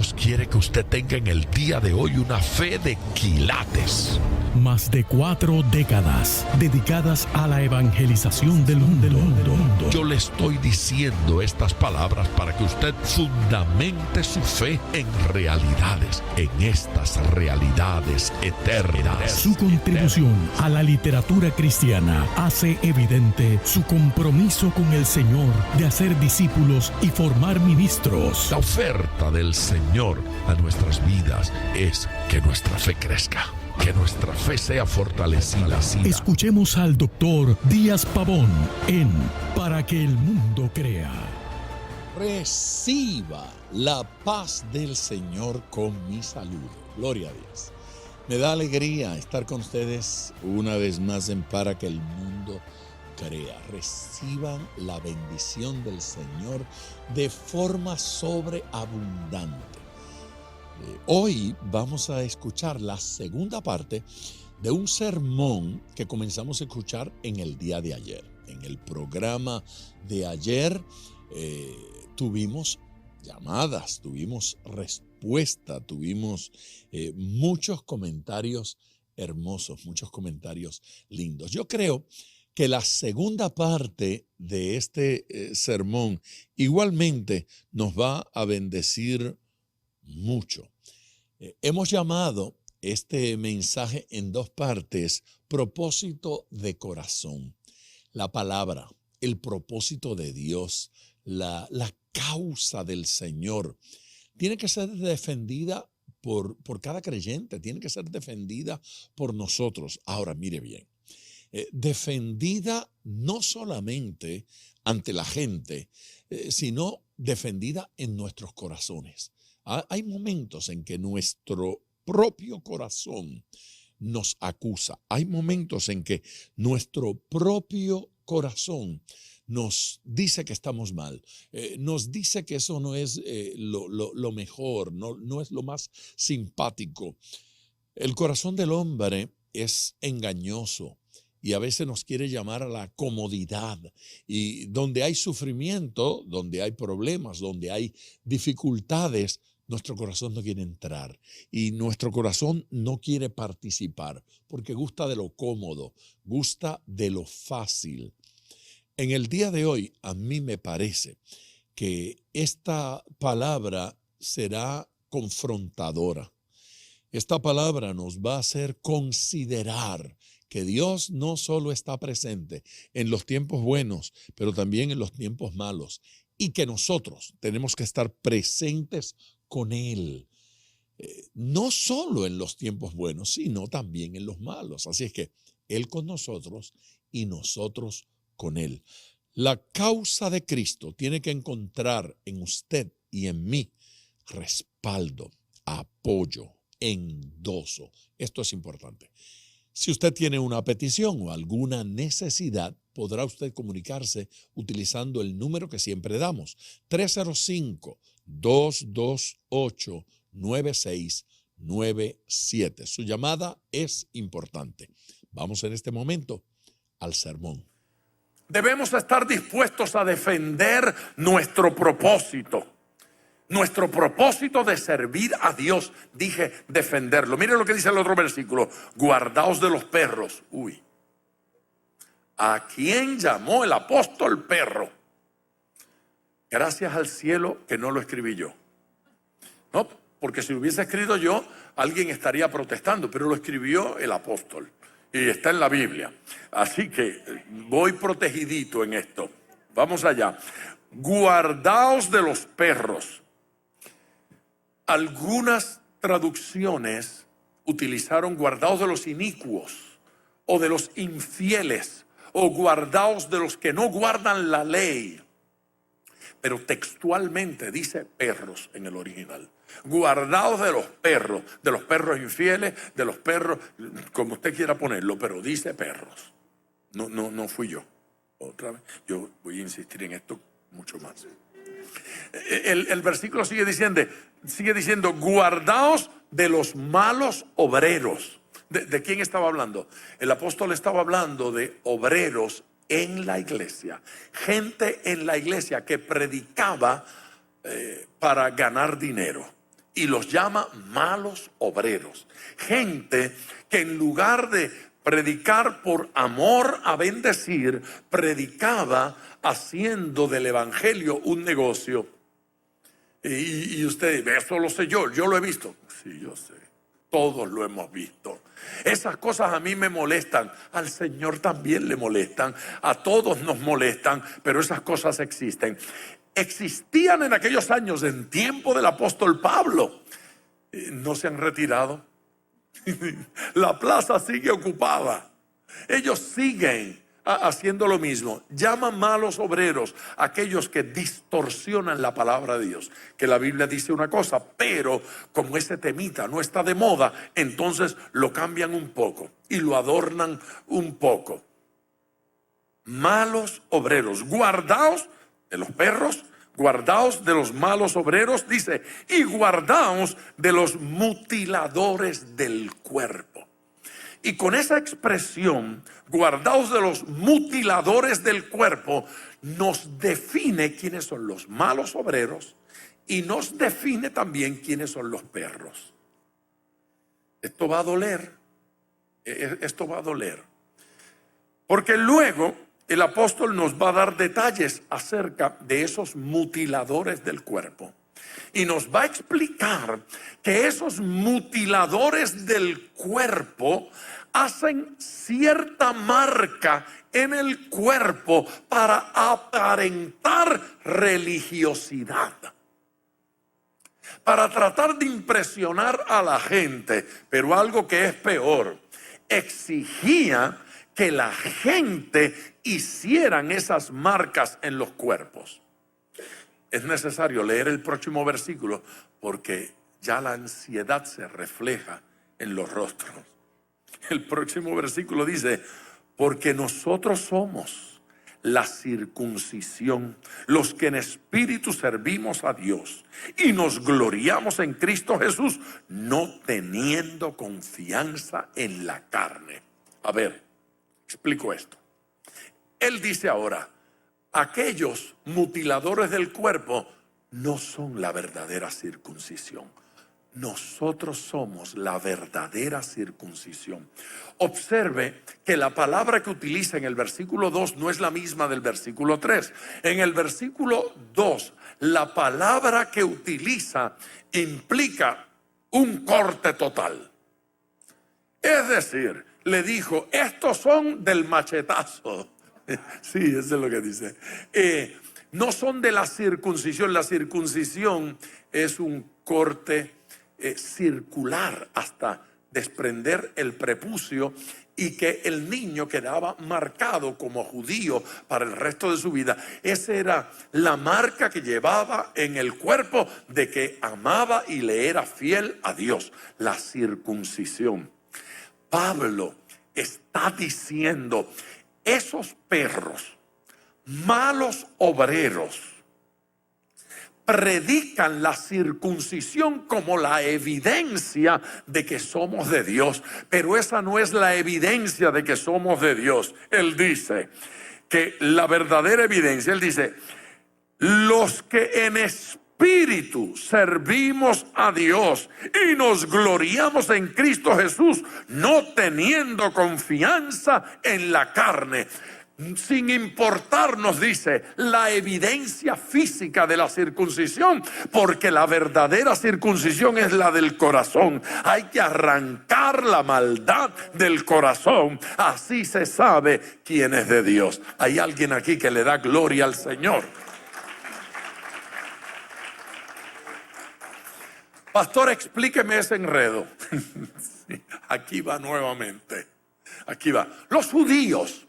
Dios quiere que usted tenga en el día de hoy una fe de quilates. Más de 4 décadas dedicadas a la evangelización del mundo. Yo le estoy diciendo estas palabras para que usted fundamente su fe en realidades, en estas realidades eternas. Su contribución a la literatura cristiana hace evidente su compromiso con el Señor de hacer discípulos y formar ministros. La oferta del Señor a nuestras vidas es que nuestra fe crezca, que nuestra fe sea fortalecida. Escuchemos al doctor Díaz Pavón en Para que el mundo crea. Reciba la paz del Señor con mi saludo. Gloria a Dios. Me da alegría estar con ustedes una vez más en Para que el mundo crea. Reciban la bendición del Señor de forma sobreabundante. Hoy vamos a escuchar la segunda parte de un sermón que comenzamos a escuchar en el día de ayer. En el programa de ayer tuvimos llamadas, tuvimos respuesta, tuvimos muchos comentarios hermosos, muchos comentarios lindos. Yo creo que la segunda parte de este sermón igualmente nos va a bendecir mucho. Hemos llamado este mensaje en 2 partes: propósito de corazón. La palabra, el propósito de Dios, la causa del Señor, tiene que ser defendida por cada creyente, tiene que ser defendida por nosotros. Ahora, mire bien, defendida no solamente ante la gente, sino defendida en nuestros corazones. Hay momentos en que nuestro propio corazón nos acusa. Hay momentos en que nuestro propio corazón nos dice que estamos mal, nos dice que eso no es lo mejor, no es lo más simpático. El corazón del hombre es engañoso y a veces nos quiere llamar a la comodidad. Y donde hay sufrimiento, donde hay problemas, donde hay dificultades, nuestro corazón no quiere entrar y nuestro corazón no quiere participar porque gusta de lo cómodo, gusta de lo fácil. En el día de hoy, a mí me parece que esta palabra será confrontadora. Esta palabra nos va a hacer considerar que Dios no solo está presente en los tiempos buenos, pero también en los tiempos malos, y que nosotros tenemos que estar presentes con Él, no solo en los tiempos buenos, sino también en los malos. Así es que Él con nosotros y nosotros con Él. La causa de Cristo tiene que encontrar en usted y en mí respaldo, apoyo, endoso. Esto es importante. Si usted tiene una petición o alguna necesidad, podrá usted comunicarse utilizando el número que siempre damos, 305-228-9697. Su llamada es importante. Vamos en este momento al sermón. Debemos estar dispuestos a defender nuestro propósito de servir a Dios. Dije defenderlo. Mire lo que dice el otro versículo: guardaos de los perros. ¿A quién llamó el apóstol perro? Gracias al cielo que no lo escribí yo. No, porque si lo hubiese escrito yo, alguien estaría protestando, pero lo escribió el apóstol y está en la Biblia. Así que voy protegidito en esto. Vamos allá. Guardaos de los perros. Algunas traducciones utilizaron guardaos de los inicuos o de los infieles o guardaos de los que no guardan la ley. Pero textualmente dice perros en el original. Guardaos de los perros infieles, de los perros, como usted quiera ponerlo, pero dice perros. No fui yo. Otra vez, yo voy a insistir en esto mucho más. El versículo sigue diciendo, guardaos de los malos obreros. ¿De quién estaba hablando? El apóstol estaba hablando de obreros en la iglesia, gente en la iglesia que predicaba para ganar dinero. y los llama malos obreros. Gente que en lugar de predicar por amor a bendecir, predicaba haciendo del evangelio un negocio. Y usted, eso lo sé yo lo he visto. Sí, yo sé, todos lo hemos visto. Esas cosas a mí me molestan, al Señor también le molestan, a todos nos molestan, pero esas cosas existen. Existían en aquellos años, en tiempo del apóstol Pablo. No se han retirado. La plaza sigue ocupada. Ellos siguen haciendo lo mismo. Llaman malos obreros aquellos que distorsionan la palabra de Dios. Que la Biblia dice una cosa, pero como ese temita no está de moda, entonces lo cambian un poco y lo adornan un poco. Malos obreros, guardaos de los perros, guardaos de los malos obreros, dice, y guardaos de los mutiladores del cuerpo. Y con esa expresión, guardaos de los mutiladores del cuerpo, nos define quiénes son los malos obreros y nos define también quiénes son los perros. Esto va a doler, porque luego el apóstol nos va a dar detalles acerca de esos mutiladores del cuerpo. Y nos va a explicar que esos mutiladores del cuerpo hacen cierta marca en el cuerpo para aparentar religiosidad, para tratar de impresionar a la gente. Pero algo que es peor, exigía que la gente hicieran esas marcas en los cuerpos. Es necesario leer el próximo versículo porque ya la ansiedad se refleja en los rostros. El próximo versículo dice, porque nosotros somos la circuncisión, los que en espíritu servimos a Dios y nos gloriamos en Cristo Jesús, no teniendo confianza en la carne. A ver, explico esto. Él dice ahora, aquellos mutiladores del cuerpo no son la verdadera circuncisión. Nosotros somos la verdadera circuncisión. Observe que la palabra que utiliza en el versículo 2 no es la misma del versículo 3. En el versículo 2, la palabra que utiliza implica un corte total. Es decir, le dijo, estos son del machetazo. Sí, eso es lo que dice. No son de la circuncisión. La circuncisión es un corte circular hasta desprender el prepucio y que el niño quedaba marcado como judío para el resto de su vida. Esa era la marca que llevaba en el cuerpo de que amaba y le era fiel a Dios. La circuncisión. Pablo está diciendo, esos perros, malos obreros, predican la circuncisión como la evidencia de que somos de Dios, pero esa no es la evidencia de que somos de Dios. Él dice que la verdadera evidencia, él dice, los que en espíritu servimos a Dios y nos gloriamos en Cristo Jesús, no teniendo confianza en la carne. Sin importarnos, dice, la evidencia física de la circuncisión, porque la verdadera circuncisión es la del corazón. Hay que arrancar la maldad del corazón, así se sabe quién es de Dios. Hay alguien aquí que le da gloria al Señor. Pastor, explíqueme ese enredo. Aquí va nuevamente. Aquí va. Los judíos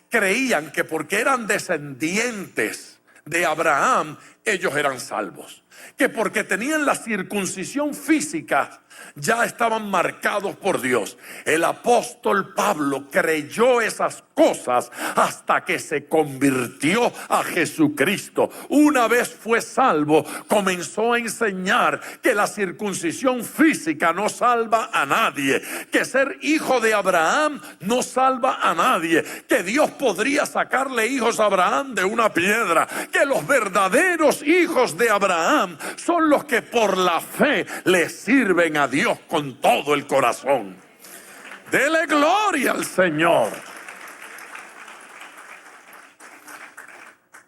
creían que porque eran descendientes de Abraham, ellos eran salvos. Que porque tenían la circuncisión física, ya estaban marcados por Dios. El apóstol Pablo creyó esas cosas hasta que se convirtió a Jesucristo. Una vez fue salvo, comenzó a enseñar que la circuncisión física no salva a nadie, que ser hijo de Abraham no salva a nadie, que Dios podría sacarle hijos a Abraham de una piedra, que los verdaderos los hijos de Abraham son los que por la fe le sirven a Dios con todo el corazón. Dele gloria al Señor.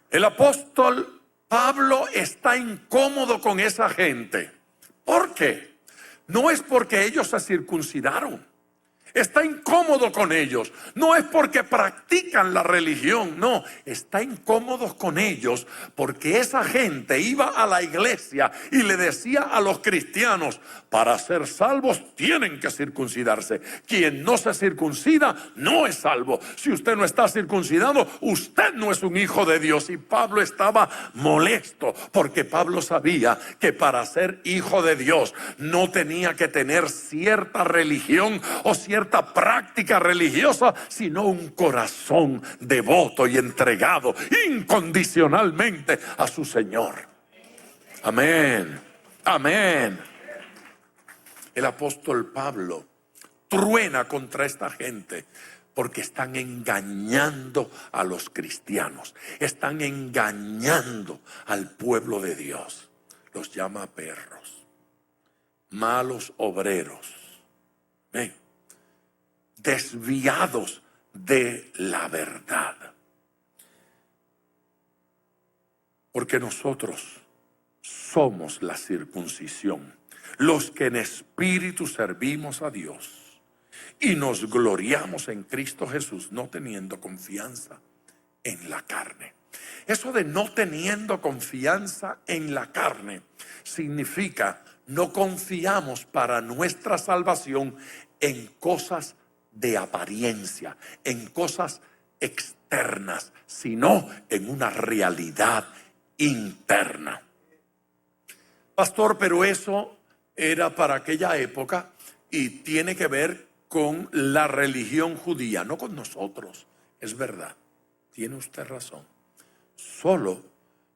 El apóstol Pablo está incómodo con esa gente. ¿Por qué? No es porque ellos se circuncidaron. Está incómodo con ellos. No es porque practican la religión. No, está incómodo con ellos porque esa gente iba a la iglesia y le decía a los cristianos: para ser salvos tienen que circuncidarse. Quien no se circuncida no es salvo. Si usted no está circuncidado, usted no es un hijo de Dios. Y Pablo estaba molesto porque Pablo sabía que para ser hijo de Dios no tenía que tener cierta religión o cierta práctica religiosa, sino un corazón devoto y entregado incondicionalmente a su Señor. Amén. Amén. El apóstol Pablo truena contra esta gente porque están engañando a los cristianos, están engañando al pueblo de Dios. Los llama perros, malos obreros. Amén. Desviados de la verdad. Porque nosotros somos la circuncisión, los que en espíritu servimos a Dios y nos gloriamos en Cristo Jesús, no teniendo confianza en la carne. Eso de no teniendo confianza en la carne significa no confiamos para nuestra salvación en cosas de apariencia, en cosas externas, sino en una realidad interna. Pastor, pero eso era para aquella época y tiene que ver con la religión judía, no con nosotros. Es verdad, tiene usted razón. Solo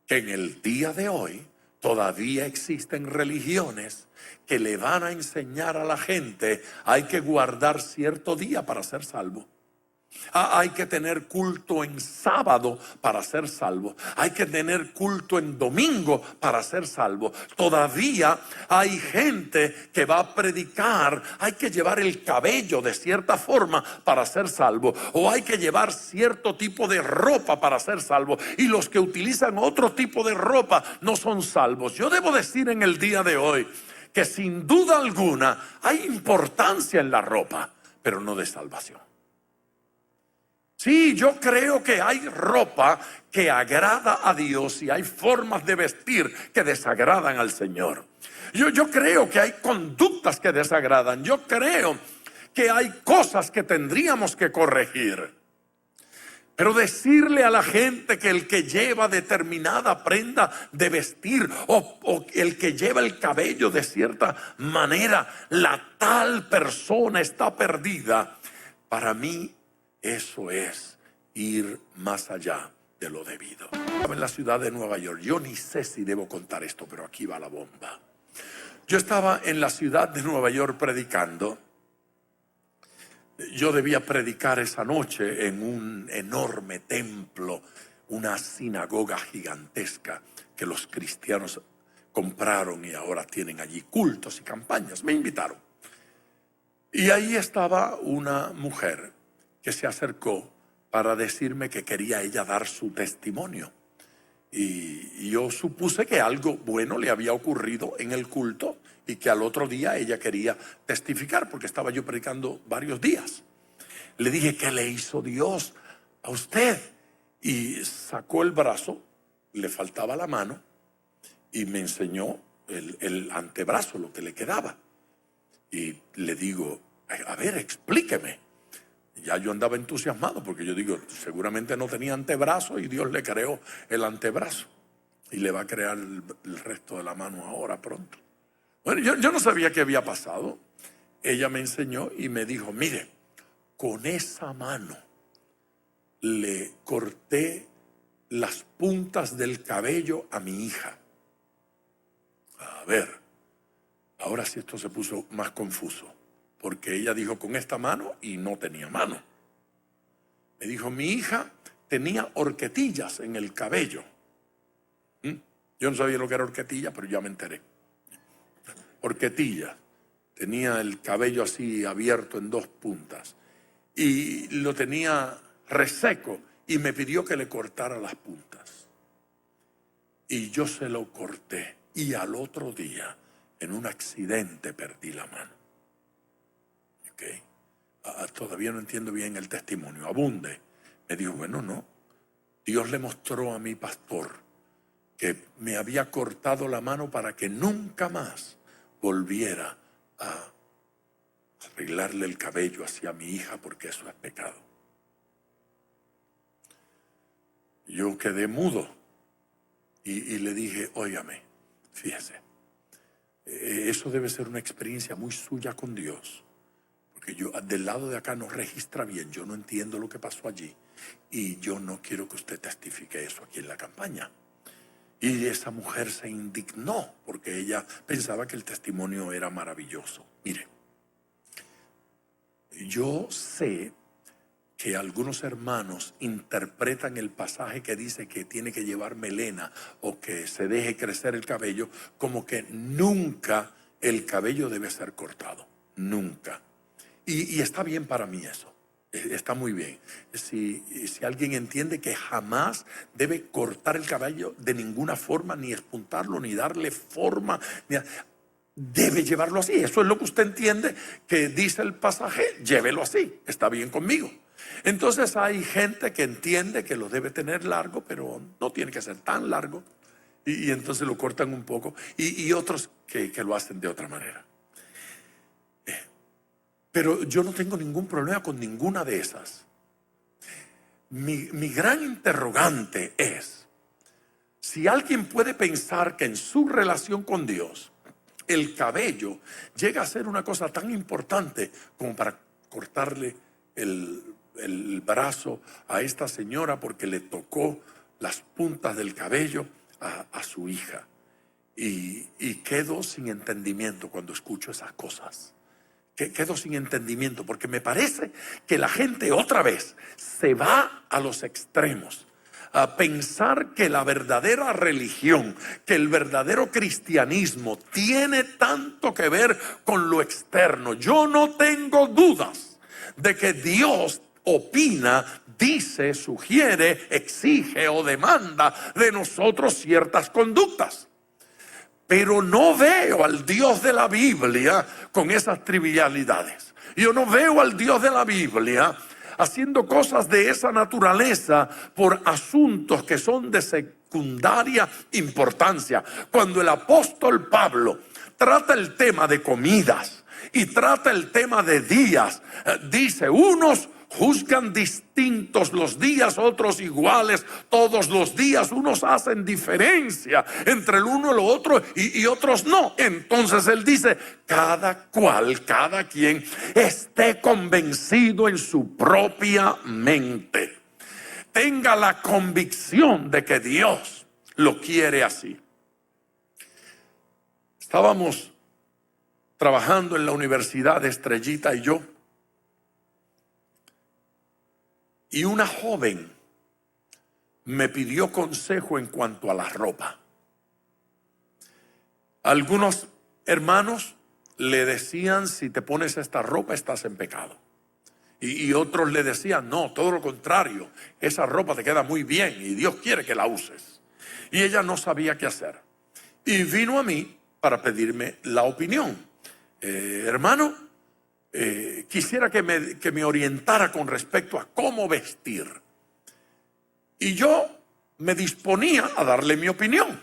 que en el día de hoy todavía existen religiones que le van a enseñar a la gente: hay que guardar cierto día para ser salvo. Hay que tener culto en sábado para ser salvo. Hay que tener culto en domingo para ser salvo. Todavía hay gente que va a predicar: hay que llevar el cabello de cierta forma para ser salvo, o hay que llevar cierto tipo de ropa para ser salvo, y los que utilizan otro tipo de ropa no son salvos. Yo debo decir en el día de hoy que sin duda alguna hay importancia en la ropa, pero no de salvación. Sí, yo creo que hay ropa que agrada a Dios y hay formas de vestir que desagradan al Señor. Yo creo que hay conductas que desagradan. Yo creo que hay cosas que tendríamos que corregir. Pero decirle a la gente que el que lleva determinada prenda de vestir o el que lleva el cabello de cierta manera, la tal persona está perdida, para mí eso es ir más allá de lo debido. En la ciudad de Nueva York, yo ni sé si debo contar esto, pero aquí va la bomba. Yo estaba en la ciudad de Nueva York predicando. Yo debía predicar esa noche en un enorme templo, una sinagoga gigantesca que los cristianos compraron y ahora tienen allí cultos y campañas. Me invitaron. Y ahí estaba una mujer que se acercó para decirme que quería ella dar su testimonio. Y yo supuse que algo bueno le había ocurrido en el culto y que al otro día ella quería testificar, porque estaba yo predicando varios días. Le dije: ¿qué le hizo Dios a usted? Y sacó el brazo, le faltaba la mano, y me enseñó el antebrazo, lo que le quedaba. Y le digo: a ver, explíqueme. Ya yo andaba entusiasmado porque yo digo, seguramente no tenía antebrazo y Dios le creó el antebrazo y le va a crear el resto de la mano ahora pronto. Bueno, yo no sabía qué había pasado. Ella me enseñó y me dijo: mire, con esa mano le corté las puntas del cabello a mi hija. A ver, ahora sí esto se puso más confuso. Porque ella dijo con esta mano y no tenía mano. Me dijo: mi hija tenía horquetillas en el cabello. Yo no sabía lo que era horquetilla, pero ya me enteré. Horquetilla. Tenía el cabello así abierto en dos puntas. Y lo tenía reseco. Y me pidió que le cortara las puntas. Y yo se lo corté. Y al otro día, en un accidente, perdí la mano. ¿Okay? Todavía no entiendo bien el testimonio. Abunde. Me dijo, bueno, no. Dios le mostró a mi pastor que me había cortado la mano para que nunca más volviera a arreglarle el cabello hacia mi hija, porque eso es pecado. Yo quedé mudo y le dije, óigame, fíjese, eso debe ser una experiencia muy suya con Dios, porque yo del lado de acá no registra bien, yo no entiendo lo que pasó allí y yo no quiero que usted testifique eso aquí en la campaña. Y esa mujer se indignó porque ella pensaba que el testimonio era maravilloso. Mire, yo sé que algunos hermanos interpretan el pasaje que dice que tiene que llevar melena o que se deje crecer el cabello como que nunca el cabello debe ser cortado. Nunca. Y está bien para mí eso. Está muy bien. Si alguien entiende que jamás debe cortar el cabello de ninguna forma, ni espuntarlo, ni darle forma, debe llevarlo así. Eso es lo que usted entiende que dice el pasaje, llévelo así. Está bien conmigo. Entonces hay gente que entiende que lo debe tener largo, pero no tiene que ser tan largo. Y entonces lo cortan un poco. Y otros que lo hacen de otra manera. Pero yo no tengo ningún problema con ninguna de esas. Mi gran interrogante es, si alguien puede pensar que en su relación con Dios, el cabello llega a ser una cosa tan importante como para cortarle el brazo a esta señora porque le tocó las puntas del cabello a su hija. Y quedo sin entendimiento cuando escucho esas cosas. Quedo sin entendimiento porque me parece que la gente otra vez se va a los extremos, a pensar que la verdadera religión, que el verdadero cristianismo tiene tanto que ver con lo externo. Yo no tengo dudas de que Dios opina, dice, sugiere, exige o demanda de nosotros ciertas conductas. Pero no veo al Dios de la Biblia con esas trivialidades. Yo no veo al Dios de la Biblia haciendo cosas de esa naturaleza por asuntos que son de secundaria importancia. Cuando el apóstol Pablo trata el tema de comidas y trata el tema de días, dice, unos juzgan distintos los días, otros iguales todos los días. Unos hacen diferencia entre el uno y lo otro y otros no. Entonces él dice, cada quien esté convencido en su propia mente. Tenga la convicción de que Dios lo quiere así. Estábamos trabajando en la universidad, Estrellita y yo. Y una joven me pidió consejo en cuanto a la ropa. Algunos hermanos le decían, si te pones esta ropa estás en pecado. Y otros le decían, no, todo lo contrario, esa ropa te queda muy bien y Dios quiere que la uses. Y ella no sabía qué hacer. Y vino a mí para pedirme la opinión. Hermano, quisiera que me orientara con respecto a cómo vestir. Y yo me disponía a darle mi opinión.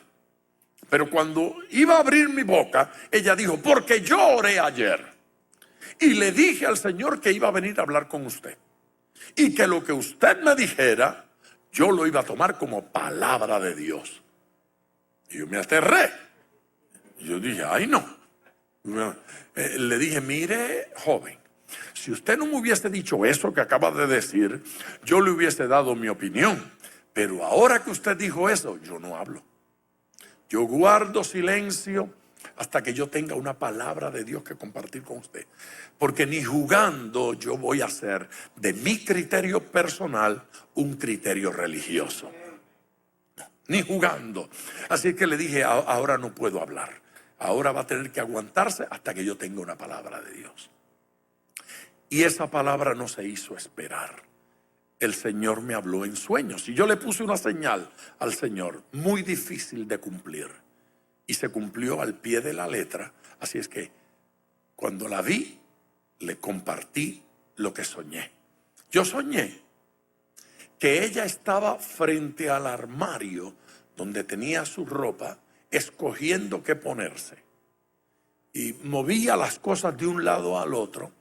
Pero cuando iba a abrir mi boca, ella dijo, porque yo oré ayer y le dije al Señor que iba a venir a hablar con usted. Y que lo que usted me dijera, yo lo iba a tomar como palabra de Dios. Y yo me aterré. Y yo dije, ay no. Le dije, mire, joven, si usted no me hubiese dicho eso que acaba de decir, yo le hubiese dado mi opinión. Pero ahora que usted dijo eso, yo no hablo. Yo guardo silencio hasta que yo tenga una palabra de Dios que compartir con usted. Porque ni jugando yo voy a hacer de mi criterio personal un criterio religioso. ni jugando. Así que le dije, ahora no puedo hablar. Ahora va a tener que aguantarse hasta que yo tenga una palabra de Dios. Y esa palabra no se hizo esperar. El Señor me habló en sueños y yo le puse una señal al Señor muy difícil de cumplir. Y se cumplió al pie de la letra. Así es que cuando la vi, le compartí lo que soñé. Yo soñé que ella estaba frente al armario donde tenía su ropa, escogiendo qué ponerse. Y movía las cosas de un lado al otro,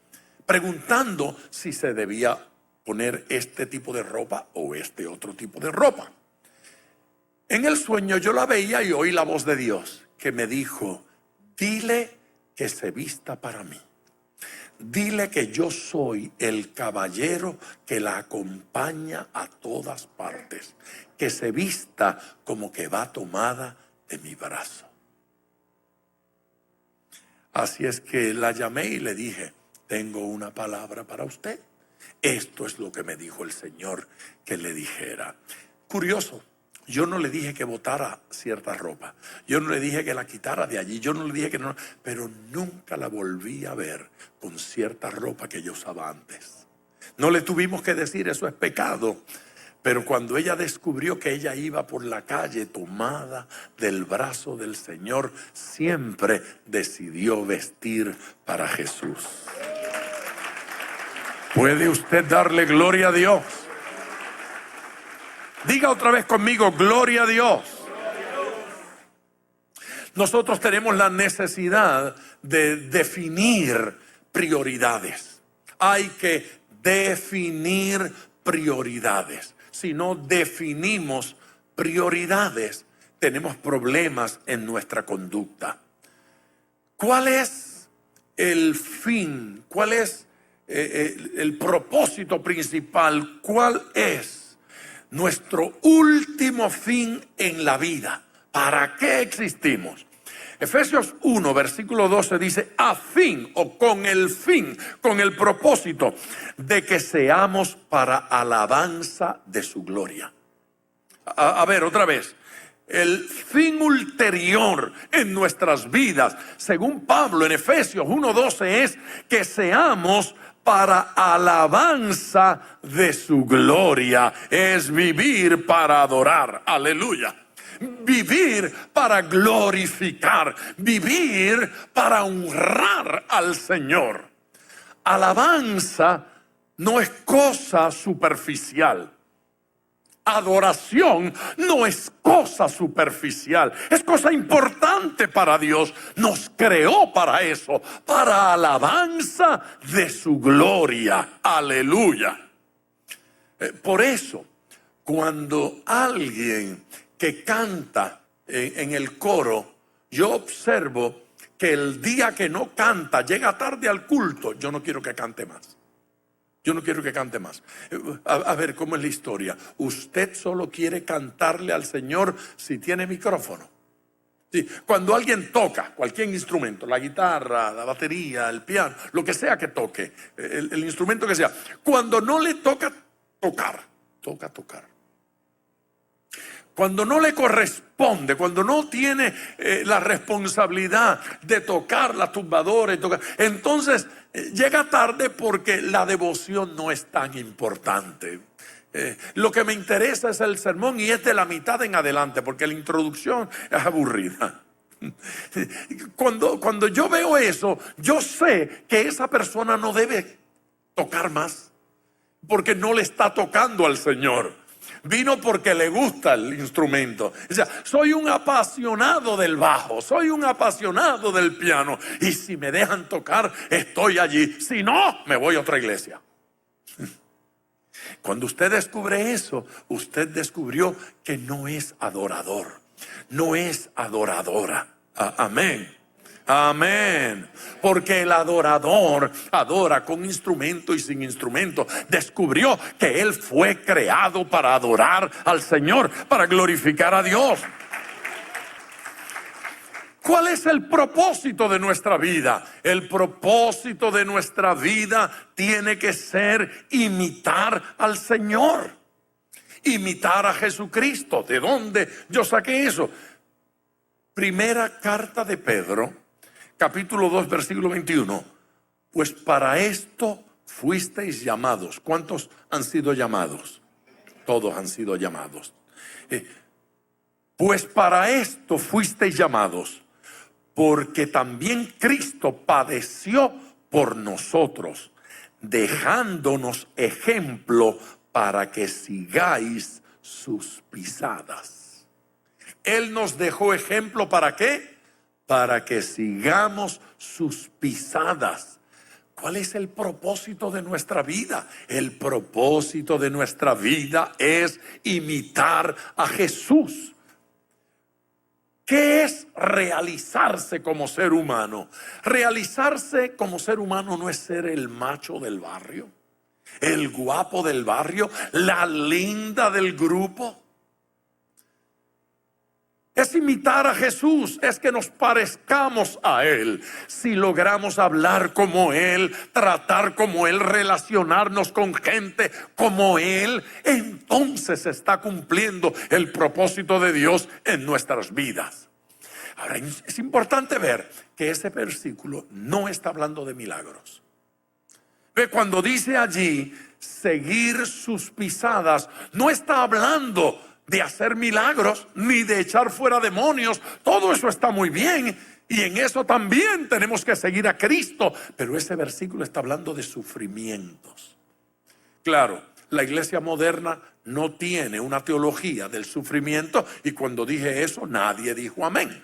preguntando si se debía poner este tipo de ropa o este otro tipo de ropa. En el sueño yo la veía y oí la voz de Dios que me dijo, dile que se vista para mí. Dile que yo soy el caballero que la acompaña a todas partes. Que se vista como que va tomada de mi brazo. Así es que la llamé y le dije, tengo una palabra para usted. Esto es lo que me dijo el Señor que le dijera. Curioso, yo no le dije que botara cierta ropa. Yo no le dije que la quitara de allí. Yo no le dije que no. Pero nunca la volví a ver con cierta ropa que ella usaba antes. No le tuvimos que decir, eso es pecado. Pero cuando ella descubrió que ella iba por la calle tomada del brazo del Señor, siempre decidió vestir para Jesús. ¿Puede usted darle gloria a Dios? Diga otra vez conmigo, gloria a Dios. Nosotros tenemos la necesidad de definir prioridades. Hay que definir prioridades. Si no definimos prioridades, tenemos problemas en nuestra conducta. ¿Cuál es el fin? ¿Cuál es el propósito principal? ¿Cuál es nuestro último fin en la vida? ¿Para qué existimos? Efesios 1, versículo 12 dice, a fin o con el fin, con el propósito de que seamos para alabanza de su gloria. A ver, otra vez. El fin ulterior en nuestras vidas, según Pablo en Efesios 1:12, es que seamos para alabanza de su gloria. Es vivir para adorar. Aleluya. Vivir para glorificar. Vivir para honrar al Señor. Alabanza no es cosa superficial. Adoración no es cosa superficial, es cosa importante para Dios. Nos creó para eso, para alabanza de su gloria. Aleluya. Por eso, cuando alguien que canta en el coro, yo observo que el día que no canta, llega tarde al culto, yo no quiero que cante más. Yo no quiero que cante más. A ver, ¿cómo es la historia? Usted solo quiere cantarle al Señor si tiene micrófono. Sí, cuando alguien toca cualquier instrumento, la guitarra, la batería, el piano, lo que sea que toque, el instrumento que sea, cuando no le toca tocar. Cuando no le corresponde, cuando no tiene la responsabilidad de tocar la tumbadora, entonces llega tarde porque la devoción no es tan importante. Lo que me interesa es el sermón y es de la mitad en adelante, porque la introducción es aburrida. Cuando yo veo eso, yo sé que esa persona no debe tocar más, porque no le está tocando al Señor. Vino porque le gusta el instrumento. O sea, soy un apasionado del bajo, soy un apasionado del piano, y si me dejan tocar, estoy allí. Si no, me voy a otra iglesia. Cuando usted descubre eso, usted descubrió que no es adorador, no es adoradora. Amén. Amén. Porque el adorador adora con instrumento y sin instrumento. Descubrió que él fue creado para adorar al Señor, para glorificar a Dios. ¿Cuál es el propósito de nuestra vida? El propósito de nuestra vida tiene que ser imitar al Señor. Imitar a Jesucristo. ¿De dónde yo saqué eso? Primera carta de Pedro, capítulo 2, versículo 21. Pues para esto fuisteis llamados. ¿Cuántos han sido llamados? Todos han sido llamados. Pues para esto fuisteis llamados, porque también Cristo padeció por nosotros, dejándonos ejemplo para que sigáis sus pisadas. Él nos dejó ejemplo, ¿para qué? Para que sigamos sus pisadas. ¿Cuál es el propósito de nuestra vida? El propósito de nuestra vida es imitar a Jesús. ¿Qué es realizarse como ser humano? Realizarse como ser humano no es ser el macho del barrio, el guapo del barrio, la linda del grupo. Es imitar a Jesús, es que nos parezcamos a Él. Si logramos hablar como Él, tratar como Él, relacionarnos con gente como Él, entonces se está cumpliendo el propósito de Dios en nuestras vidas. Ahora, es importante ver que ese versículo no está hablando de milagros. Ve, cuando dice allí, seguir sus pisadas, no está hablando de hacer milagros, ni de echar fuera demonios. Todo eso está muy bien, y en eso también tenemos que seguir a Cristo. Pero ese versículo está hablando de sufrimientos. Claro, la iglesia moderna no tiene una teología del sufrimiento, y cuando dije eso, nadie dijo amén.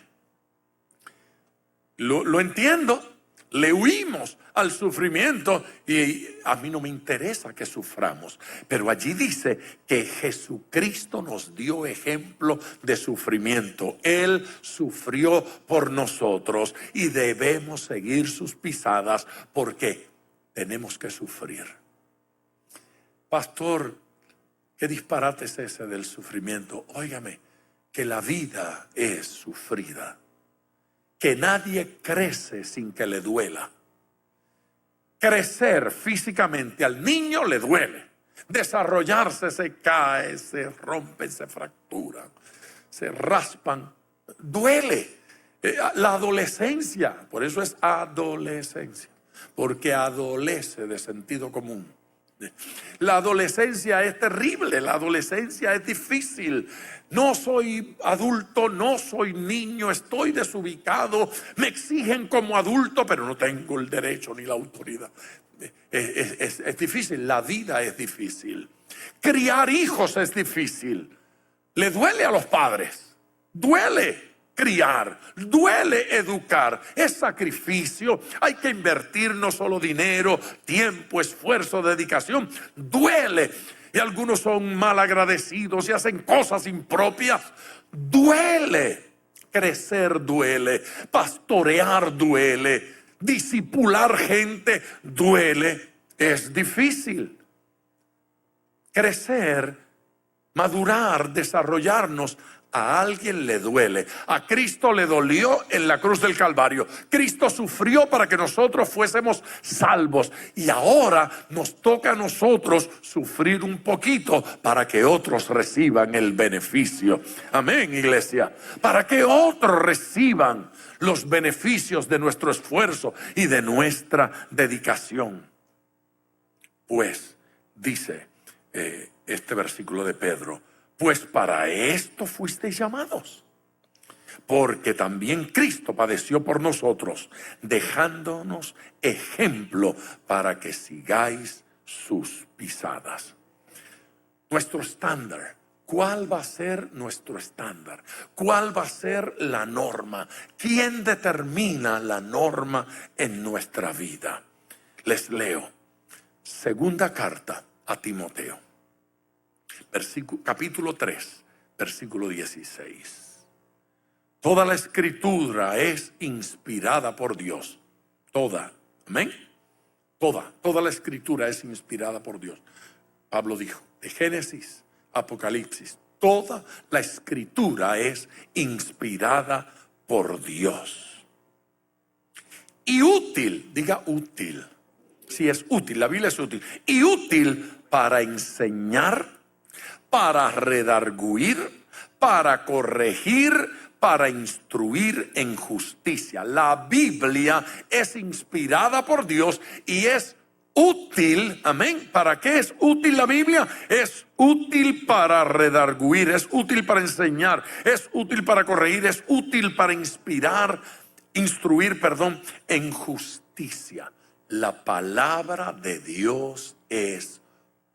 Lo entiendo. Le huimos al sufrimiento y a mí no me interesa que suframos. Pero allí dice que Jesucristo nos dio ejemplo de sufrimiento. Él sufrió por nosotros y debemos seguir sus pisadas porque tenemos que sufrir. Pastor, ¿qué disparate es ese del sufrimiento? Óigame, que la vida es sufrida. Que nadie crece sin que le duela. Crecer físicamente al niño le duele. Desarrollarse se cae, se rompe, se fractura, se raspan. Duele. La adolescencia, por eso es adolescencia, porque adolece de sentido común. La adolescencia es terrible, la adolescencia es difícil. No soy adulto, no soy niño, estoy desubicado, me exigen como adulto, pero no tengo el derecho ni la autoridad. Es difícil, la vida es difícil. Criar hijos es difícil. Le duele a los padres, duele criar, duele educar, es sacrificio, hay que invertir no solo dinero, tiempo, esfuerzo, dedicación, duele. Y algunos son mal agradecidos y hacen cosas impropias. Duele. Crecer duele, pastorear duele, discipular gente duele, es difícil. Crecer, madurar, desarrollarnos, a alguien le duele. A Cristo le dolió en la cruz del Calvario. Cristo sufrió para que nosotros fuésemos salvos. Y ahora nos toca a nosotros sufrir un poquito para que otros reciban el beneficio. Amén, iglesia. Para que otros reciban los beneficios de nuestro esfuerzo y de nuestra dedicación. Pues, dice este versículo de Pedro, pues para esto fuisteis llamados, porque también Cristo padeció por nosotros, dejándonos ejemplo para que sigáis sus pisadas. Nuestro estándar, ¿cuál va a ser nuestro estándar? ¿Cuál va a ser la norma? ¿Quién determina la norma en nuestra vida? Les leo, segunda carta a Timoteo. Capítulo 3, versículo 16. Toda la escritura es inspirada por Dios. Toda. Amén. Toda la escritura es inspirada por Dios. Pablo dijo, de Génesis, Apocalipsis, toda la escritura es inspirada por Dios. Y útil, diga útil. Si es útil, la Biblia es útil. Y útil para enseñar, para redarguir, para corregir, para instruir en justicia. La Biblia es inspirada por Dios y es útil, amén. ¿Para qué es útil la Biblia? Es útil para redarguir, es útil para enseñar, es útil para corregir, es útil para instruir, en justicia. La palabra de Dios es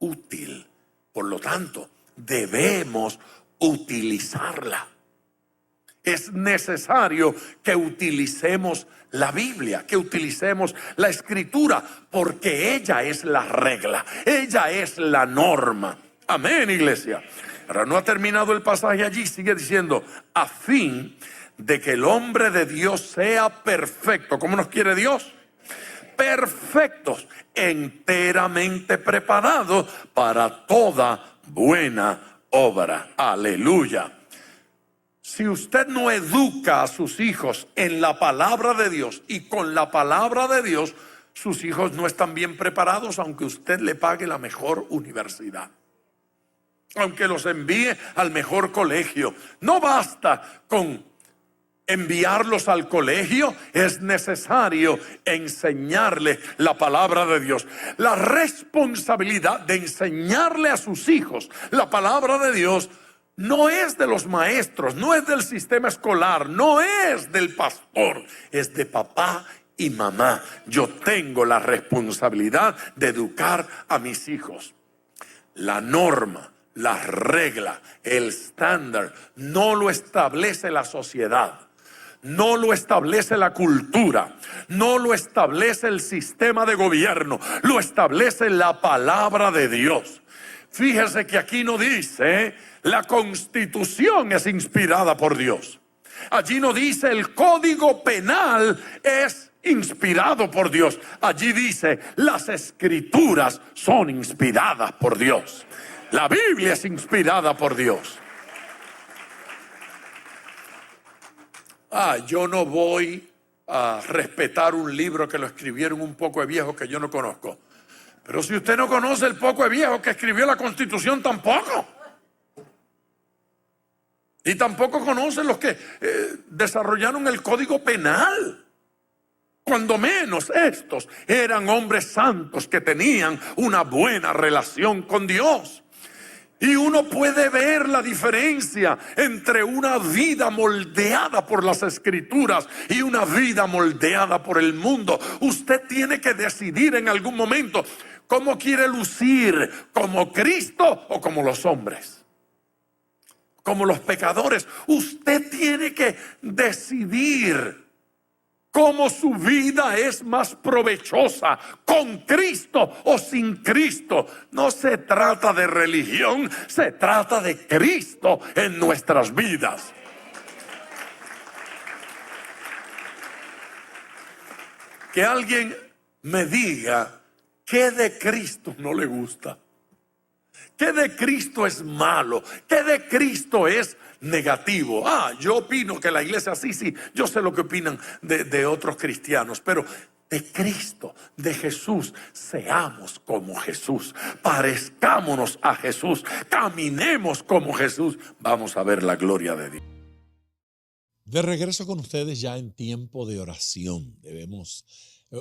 útil. Por lo tanto, debemos utilizarla. Es necesario que utilicemos la Biblia, que utilicemos la Escritura, porque ella es la regla, ella es la norma. Amén, iglesia. Ahora no ha terminado el pasaje allí, sigue diciendo, a fin de que el hombre de Dios sea perfecto. ¿Cómo nos quiere Dios? Perfectos, enteramente preparados para toda buena obra. Aleluya. Si usted no educa a sus hijos en la palabra de Dios y con la palabra de Dios, sus hijos no están bien preparados, aunque usted le pague la mejor universidad, aunque los envíe al mejor colegio. No basta con enviarlos al colegio, es necesario enseñarle la palabra de Dios. La responsabilidad de enseñarle a sus hijos la palabra de Dios no es de los maestros, no es del sistema escolar, no es del pastor, es de papá y mamá. Yo tengo la responsabilidad de educar a mis hijos. La norma, la regla, el estándar no lo establece la sociedad, no lo establece la cultura, no lo establece el sistema de gobierno, lo establece la palabra de Dios. Fíjese que aquí no dice la Constitución es inspirada por Dios. Allí no dice el Código Penal es inspirado por Dios. Allí dice las Escrituras son inspiradas por Dios. La Biblia es inspirada por Dios. Yo no voy a respetar un libro que lo escribieron un poco de viejo que yo no conozco. Pero si usted no conoce el poco de viejo que escribió la Constitución, tampoco. Y tampoco conoce los que desarrollaron el Código Penal. Cuando menos estos eran hombres santos que tenían una buena relación con Dios. Y uno puede ver la diferencia entre una vida moldeada por las Escrituras y una vida moldeada por el mundo. Usted tiene que decidir en algún momento cómo quiere lucir, como Cristo o como los hombres, como los pecadores. Usted tiene que decidir cómo su vida es más provechosa, con Cristo o sin Cristo. No se trata de religión, se trata de Cristo en nuestras vidas. Que alguien me diga qué de Cristo no le gusta, qué de Cristo es malo, qué de Cristo es negativo. Yo opino que la iglesia sí, yo sé lo que opinan de otros cristianos, pero de Cristo, de Jesús, seamos como Jesús, parezcámonos a Jesús, caminemos como Jesús, vamos a ver la gloria de Dios. De regreso con ustedes ya en tiempo de oración. Debemos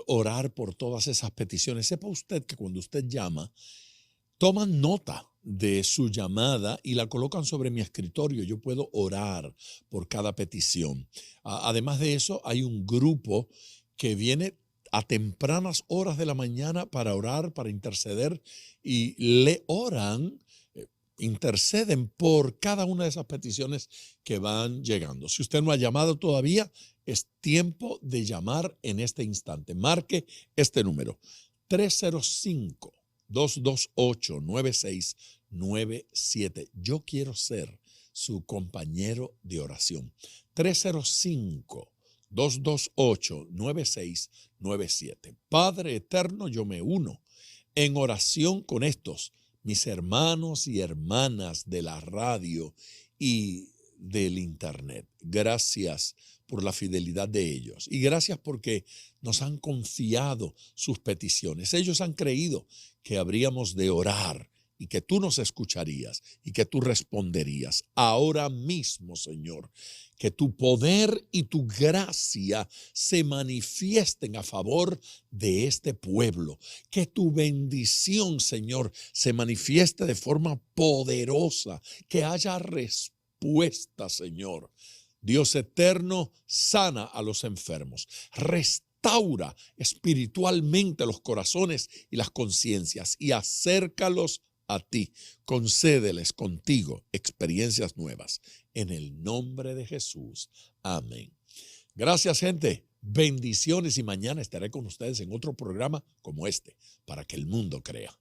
orar por todas esas peticiones. Sepa usted que cuando usted llama, toman nota de su llamada y la colocan sobre mi escritorio. Yo puedo orar por cada petición. Además de eso, hay un grupo que viene a tempranas horas de la mañana para orar, para interceder, y le oran, interceden por cada una de esas peticiones que van llegando. Si usted no ha llamado todavía, es tiempo de llamar en este instante. Marque este número, 305-228-9697. Yo quiero ser su compañero de oración. 305-228-9697. Padre eterno, yo me uno en oración con estos, mis hermanos y hermanas de la radio y del internet. Gracias por la fidelidad de ellos y gracias porque nos han confiado sus peticiones. Ellos han creído que habríamos de orar y que tú nos escucharías y que tú responderías. Ahora mismo, Señor, que tu poder y tu gracia se manifiesten a favor de este pueblo. Que tu bendición, Señor, se manifieste de forma poderosa. Que haya respuesta, Señor. Dios eterno, sana a los enfermos. Restaura espiritualmente los corazones y las conciencias y acércalos a ti. Concédeles contigo experiencias nuevas. En el nombre de Jesús. Amén. Gracias, gente. Bendiciones y mañana estaré con ustedes en otro programa como este, para que el mundo crea.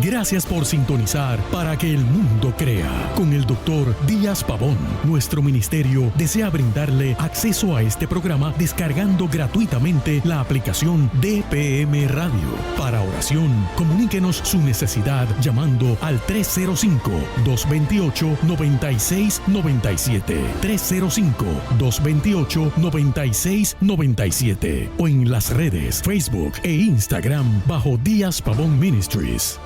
Gracias por sintonizar Para que el mundo crea con el Dr. Díaz Pavón. Nuestro ministerio desea brindarle acceso a este programa descargando gratuitamente la aplicación DPM Radio. Para oración, comuníquenos su necesidad llamando al 305-228-9697. 305-228-9697 o en las redes Facebook e Instagram bajo Díaz Pavón Ministries.